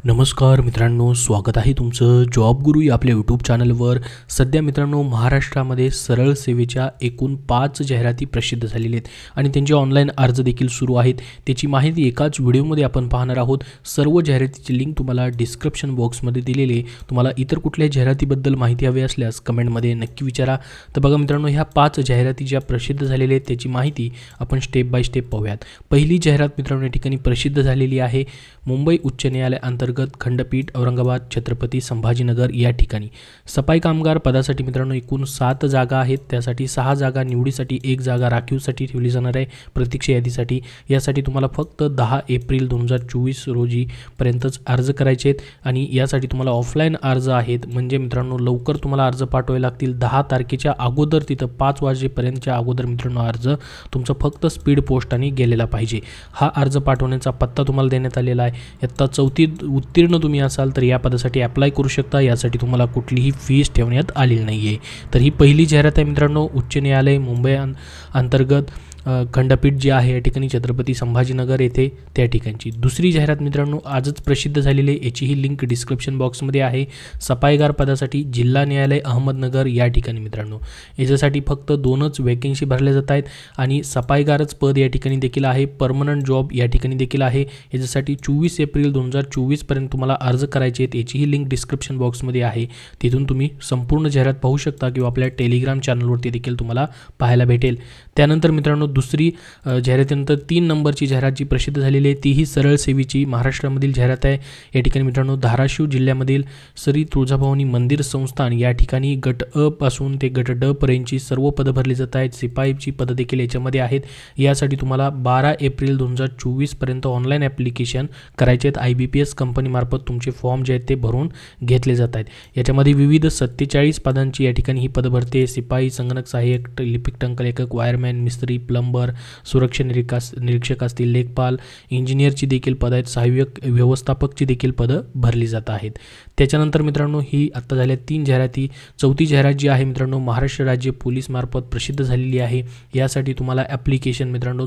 नमस्कार मित्रांनो, स्वागत आहे तुमचं जॉब गुरु या आपल्या यूट्यूब चॅनलवर। सध्या मित्रांनो महाराष्ट्रामध्ये सरळ सेवेच्या एकूण 5 जाहिराती प्रसिद्ध झालेल्या आहेत आणि त्यांचे ऑनलाईन अर्ज देखील सुरू आहेत। त्याची माहिती एकाच व्हिडिओमध्ये आपण पाहणार आहोत। सर्व जाहिरातीची लिंक तुम्हाला डिस्क्रिप्शन बॉक्समध्ये दिलेली आहे। तुम्हाला इतर कुठल्याही जाहिरातीबद्दल माहिती हवी असल्यास कमेंटमध्ये नक्की विचारा। तर बघा मित्रांनो, ह्या 5 जाहिराती ज्या प्रसिद्ध झालेल्या आहेत त्याची माहिती आपण स्टेप बाय स्टेप पाहूयात। पहिली जाहिरात मित्रांनो या ठिकाणी प्रसिद्ध झालेली आहे मुंबई उच्च न्यायालय अंतर्गत खंडपीठ औरंगाबाद छत्रपती संभाजीनगर या ठिकाणी सफाई कामगार पदासाठी मित्रांनो एकूण 7 जागा आहेत। त्यासाठी 6 जागा निवडीसाठी, 1 जागा राखीवसाठी ठेवली जाणार आहे प्रतीक्षा यादीसाठी। यासाठी तुम्हाला फक्त 10 एप्रिल 2024 रोजी पर्यंतच अर्ज करायचे आहेत आणि यासाठी तुम्हाला ऑफलाईन अर्ज आहेत। म्हणजे मित्रांनो लवकर तुम्हाला अर्ज पाठवावे लागतील। 10 तारखेच्या अगोदर तिथं 5 वाजेपर्यंतच्या अगोदर मित्रांनो अर्ज तुमचा फक्त स्पीड पोस्टाने गेलेला पाहिजे। हा अर्ज पाठवण्याचा पत्ता तुम्हाला देण्यात आलेला आहे। इयत्ता 4थीत उत्तीर्ण तुम्ही असाल तर या पदासाठी अप्लाय करू शकता। यासाठी तुम्हाला कुठलीही फीस ठेवण्यात आलेली नाही आहे। तर ही पहिली जाहिरात आहे मित्रांनो, उच्च न्यायालय मुंबई अंतर्गत खंडपीठ जे आहे या ठिकाणी छत्रपती संभाजीनगर येथे त्या ठिकाणची। दुसरी जाहिरात मित्रांनो आजच प्रसिद्ध झालेली आहे, याचीही लिंक डिस्क्रिप्शन बॉक्समध्ये आहे। सफाईगार पदासाठी जिल्हा न्यायालय अहमदनगर या ठिकाणी मित्रांनो याच्यासाठी फक्त 2च वॅकन्सी भरल्या जात आहेत आणि सफाईगारच पद या ठिकाणी देखील आहे। परमनंट जॉब या ठिकाणी देखील आहे। याच्यासाठी 24 एप्रिल 2024 पर्यंत तुम्हाला अर्ज करायचे आहेत। याचीही लिंक डिस्क्रिप्शन बॉक्समध्ये आहे। तिथून तुम्ही संपूर्ण जाहिरात पाहू शकता किंवा आपल्या टेलिग्राम चॅनलवरती देखील तुम्हाला पाहायला भेटेल। त्यानंतर मित्रांनो दुसरी जाहिरातीनंतर 3 नंबरची जाहिरात जी प्रसिद्ध झालेली आहे तीही सरळ सेवेची महाराष्ट्रामधील जाहिरात आहे। या ठिकाणी मित्रांनो धाराशिव जिल्ह्यामधील श्री तुळजाभवानी मंदिर संस्थान या ठिकाणी गट अ पासून ते गट ड पर्यंतची सर्व पदं भरली जात आहेत। शिपाईची पदं देखील याच्यामध्ये आहेत। यासाठी तुम्हाला 12 एप्रिल 2024 पर्यंत ऑनलाईन ॲप्लिकेशन करायचे आहेत। IBPS कंपनीमार्फत तुमचे फॉर्म जे आहेत ते भरून घेतले जात आहेत। याच्यामध्ये विविध 47 पदांची या ठिकाणी ही पदं भरते। शिपाई, संगणक सहाय्यक, लिपिक टंकल एकक, वायरमॅन, मिस्त्री, प्लंबर, सुरक्षा निरीक्षक असतील, लेखपाल, इंजिनियरची देखील पदं आहेत। सहाय्यक व्यवस्थापकची देखील पदं भरली जात आहेत। त्याच्यानंतर मित्रांनो ही आता झाल्या 3 जाहिराती। चौथी जाहिरात जी आहे मित्रांनो महाराष्ट्र राज्य पोलीस मार्फत प्रसिद्ध झालेली आहे। यासाठी तुम्हाला ॲप्लिकेशन मित्रांनो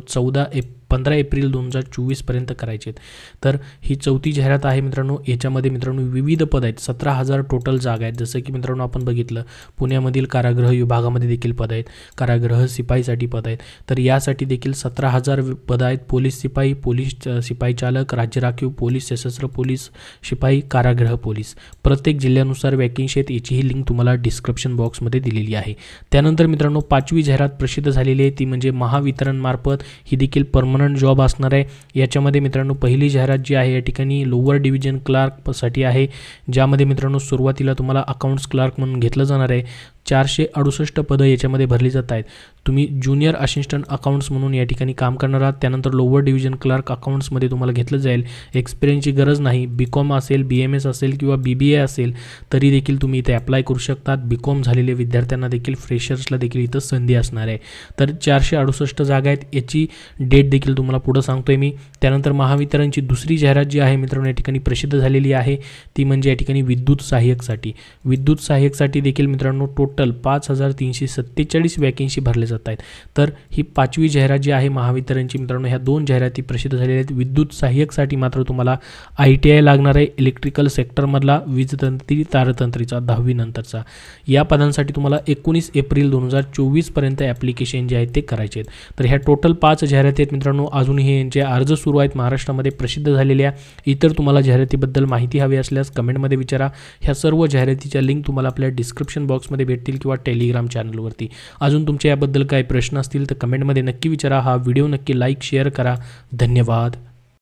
15 एप्रिल 2024 पर्यंत करायचे आहेत। तर ही चौथी जाहिरात आहे मित्रांनो। याच्यामध्ये मित्रांनो विविध पद आहेत, 17,000 टोटल जागा आहेत। जसं की मित्रांनो आपण बघितलं पुण्यामधील कारागृह विभागामध्ये देखील पद आहेत, कारागृह शिपाईसाठी पद आहेत। तर यासाठी देखील 17,000 पद आहेत। पोलीस शिपाई, पोलीस शिपाई चालक, राज्य राखीव पोलीस, सशस्त्र पोलीस शिपाई, कारागृह पोलीस प्रत्येक जिल्ह्यानुसार वॅकन्सी आहेत। याचीही लिंक तुम्हाला डिस्क्रिप्शन बॉक्समध्ये दिलेली आहे। त्यानंतर मित्रांनो 5वी जाहिरात प्रसिद्ध झालेली आहे ती म्हणजे महावितरण मार्फत ही देखील परमनंट जॉब असणार आहे। याच्यामध्ये मित्रांनो पहिली जाहिरात जी आहे या ठिकाणी लोअर डिव्हिजन क्लार्कसाठी आहे, ज्यामध्ये मित्रांनो सुरुवातीला तुम्हाला अकाउंट्स क्लार्क म्हणून घेतलं जाणार आहे। 468 पदं याच्यामध्ये भरली जात आहेत। तुम्ही ज्युनियर असिस्टंट अकाउंट्स म्हणून या ठिकाणी काम करणार आहात। त्यानंतर लोअर डिव्हिजन क्लार्क अकाउंट्समध्ये तुम्हाला घेतलं जाईल। एक्सपिरियन्सची गरज नाही। BCom असेल, BMS असेल किंवा BBA असेल तरी देखील तुम्ही इथे अप्लाय करू शकतात। BCom झालेल्या विद्यार्थ्यांना देखील, फ्रेशर्सला देखील इथं संधी असणार आहे। तर 468 जागा आहेत। याची डेट देखील तुम्हाला पुढं सांगतोय मी। त्यानंतर महावितरणची दुसरी जाहिरात जी आहे मित्रांनो या ठिकाणी प्रसिद्ध झालेली आहे ती म्हणजे या ठिकाणी विद्युत सहाय्यकसाठी। विद्युत सहाय्यकसाठी देखील मित्रांनो टोटल 5347 वॅकन्सी भरल्या जात आहेत। तर ही 5वी जाहिरात जी आहे महावितरणची मित्रांनो ह्या 2 जाहिराती प्रसिद्ध झालेल्या आहेत। विद्युत सहाय्यकसाठी मात्र तुम्हाला ITI लागणार आहे, इलेक्ट्रिकल सेक्टरमधला, वीजतंत्री, तारतंत्रीचा 10वी नंतरचा। या पदांसाठी तुम्हाला 19 एप्रिल 2024 पर्यंत ॲप्लिकेशन जे आहेत ते करायचे आहेत। तर ह्या टोटल 5 जाहिराती आहेत मित्रांनो। अजूनही यांचे अर्ज सुरू आहेत महाराष्ट्रामध्ये प्रसिद्ध झालेल्या। इतर तुम्हाला जाहिरातीबद्दल माहिती हवी असल्यास कमेंटमध्ये विचारा। ह्या सर्व जाहिरातीच्या लिंक तुम्हाला आपल्या डिस्क्रिप्शन बॉक्समध्ये भेटतील किंवा टेलिग्राम चॅनलवरती। अजून तुमच्या याबद्दल काही प्रश्न असतील तर कमेंटमध्ये नक्की विचारा। हा व्हिडिओ नक्की लाईक शेअर करा। धन्यवाद।